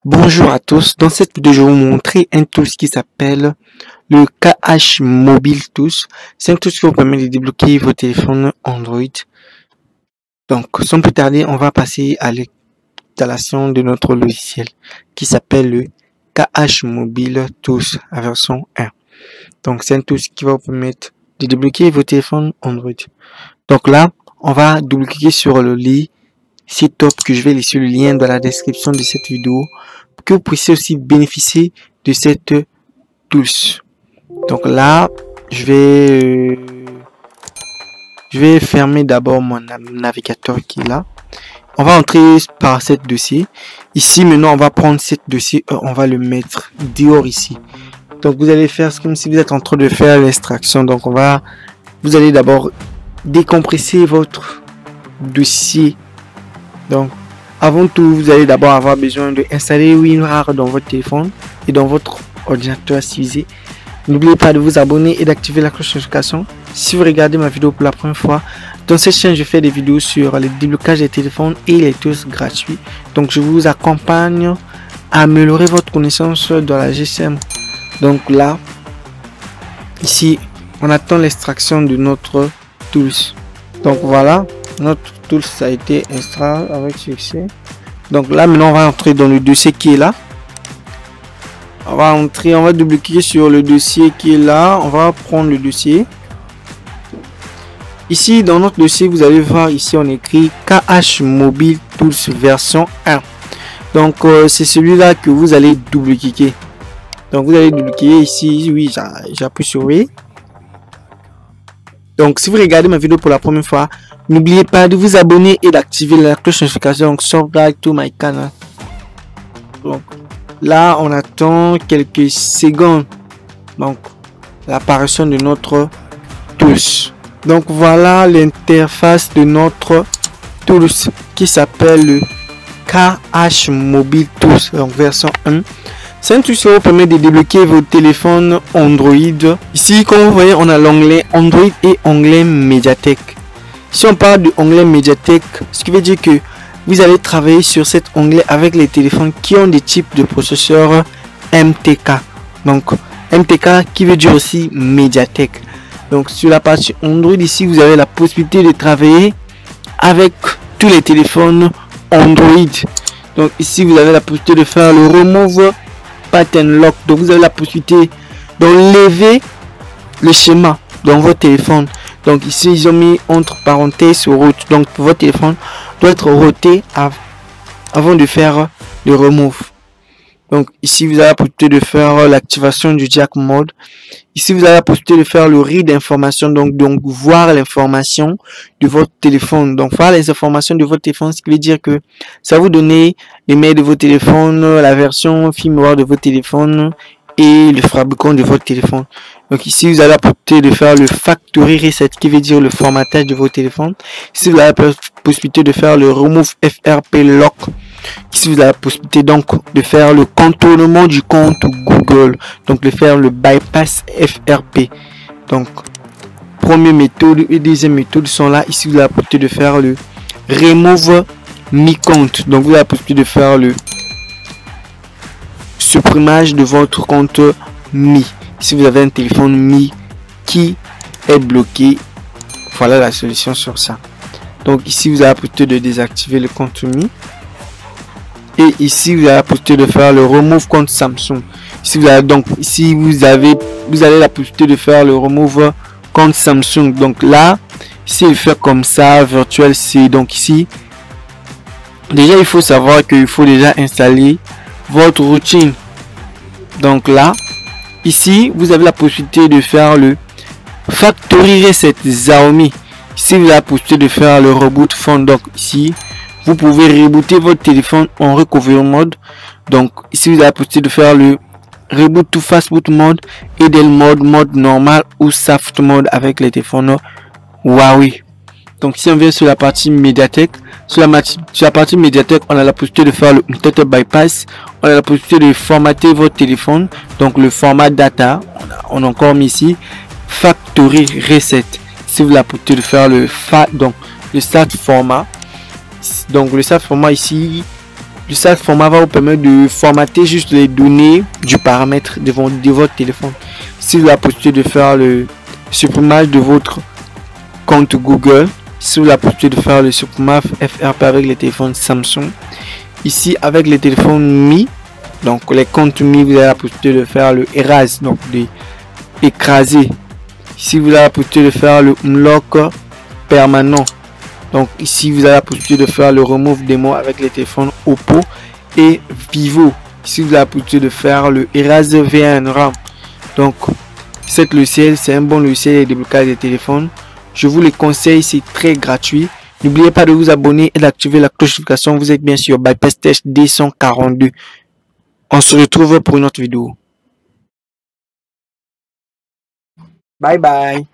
Bonjour à tous, dans cette vidéo je vais vous montrer un tool qui s'appelle le KH Mobile Tools. C'est un tool qui vous permet de débloquer vos téléphones Android. Donc sans plus tarder, on va passer à l'installation de notre logiciel qui s'appelle le KH Mobile Tools à version 1. Donc c'est un tool qui va vous permettre de débloquer vos téléphones Android. Donc là, on va double-cliquer sur le lien top que je vais laisser le lien dans la description de cette vidéo pour que vous puissiez aussi bénéficier de cette tools. Donc là, je vais fermer d'abord mon navigateur qui est là. On va entrer par cet dossier. Ici, maintenant, on va prendre cet dossier, on va le mettre dehors ici. Donc vous allez faire comme si vous êtes en train de faire l'extraction. Donc vous allez d'abord décompresser votre dossier. Donc avant tout, vous allez d'abord avoir besoin d'installer WinRAR dans votre téléphone et dans votre ordinateur civilisé. N'oubliez pas de vous abonner et d'activer la cloche de notification. Si vous regardez ma vidéo pour la première fois, dans cette chaîne je fais des vidéos sur le déblocage des téléphones et les tools gratuits. Donc je vous accompagne à améliorer votre connaissance dans la GSM. Donc là, ici, on attend l'extraction de notre tools. Donc voilà, notre tools a été extrait avec succès. Donc là, maintenant, on va entrer dans le dossier qui est là. On va double-cliquer sur le dossier qui est là. On va prendre le dossier. Ici, dans notre dossier, vous allez voir ici, on écrit KH Mobile Tools version 1. Donc, c'est celui-là que vous allez double-cliquer. Donc, vous allez double-cliquer ici. Oui, j'appuie sur oui. Donc, si vous regardez ma vidéo pour la première fois, n'oubliez pas de vous abonner et d'activer la cloche de notification. Donc, subscribe to my channel. Donc, là, on attend quelques secondes. Donc, l'apparition de notre tools. Donc, voilà l'interface de notre tools qui s'appelle le KH Mobile Tools, donc version 1. C'est un tool qui vous permet de débloquer vos téléphones Android. Ici, comme vous voyez, on a l'onglet Android et onglet Mediatek. Si on parle de onglet Mediatek, ce qui veut dire que vous allez travailler sur cet onglet avec les téléphones qui ont des types de processeurs MTK. Donc, MTK qui veut dire aussi Mediatek. Donc, sur la partie Android, ici, vous avez la possibilité de travailler avec tous les téléphones Android. Donc, ici, vous avez la possibilité de faire le remove pattern lock. Donc vous avez la possibilité d'enlever le schéma dans votre téléphone. Donc ici ils ont mis entre parenthèses route. Donc votre téléphone doit être routé avant de faire le remove. Donc ici vous avez la possibilité de faire l'activation du jack mode. Ici vous avez la possibilité de faire le read d'information, donc voir l'information de votre téléphone. Donc voir les informations de votre téléphone, ce qui veut dire que ça va vous donner les mails de votre téléphone, la version firmware de votre téléphone et le fabricant de votre téléphone. Donc ici vous avez la possibilité de faire le factory reset, qui veut dire le formatage de votre téléphone. Ici vous avez la possibilité de faire le remove FRP lock. Ici vous avez la possibilité donc de faire le contournement du compte Google, donc de faire le bypass FRP. Donc première méthode et deuxième méthode sont là. Ici vous avez la possibilité de faire le remove mi compte, donc vous avez la possibilité de faire le supprimage de votre compte Mi. Si vous avez un téléphone Mi qui est bloqué, voilà la solution sur ça. Donc ici vous avez la possibilité de désactiver le compte Mi. Et ici vous avez la possibilité de faire le remove compte Samsung. Ici vous avez donc ici vous avez la possibilité de faire le remove compte Samsung. Donc là, si il fait comme ça virtuel, c'est donc ici. Déjà il faut savoir qu'il faut déjà installer votre routine. Donc là, ici vous avez la possibilité de faire le factory reset Xiaomi. Ici vous avez la possibilité de faire le reboot phone. Donc ici vous pouvez rebooter votre téléphone en recovery mode. Donc ici vous avez la possibilité de faire le reboot to fastboot mode, idle mode normal ou soft mode avec les téléphones Huawei. Donc si on vient sur la partie Mediatek, sur la partie Mediatek, on a la possibilité de faire le total bypass, on a la possibilité de formater votre téléphone, donc le format data, on a encore mis ici factory reset. Si vous avez la possibilité de faire le start format, donc le start format ici, Le sac format va vous permettre de formater juste les données du paramètre de votre téléphone. Si vous avez la possibilité de faire le supprimage de votre compte Google, si vous avez la possibilité de faire le supprimage FRP avec les téléphones Samsung, ici avec les téléphones Mi, donc les comptes Mi, vous avez la possibilité de faire le erase, donc de écraser. Ici vous avez la possibilité de faire le unlock permanent. Donc ici vous avez la possibilité de faire le remove démo avec les téléphones Oppo et Vivo. Ici vous avez la possibilité de faire le erase V1 RAM. Donc cet logiciel, c'est un bon logiciel de déblocage des téléphones. Je vous le conseille, c'est très gratuit. N'oubliez pas de vous abonner et d'activer la cloche de notification. Vous êtes bien sûr Bypass Tech D142. On se retrouve pour une autre vidéo. Bye bye.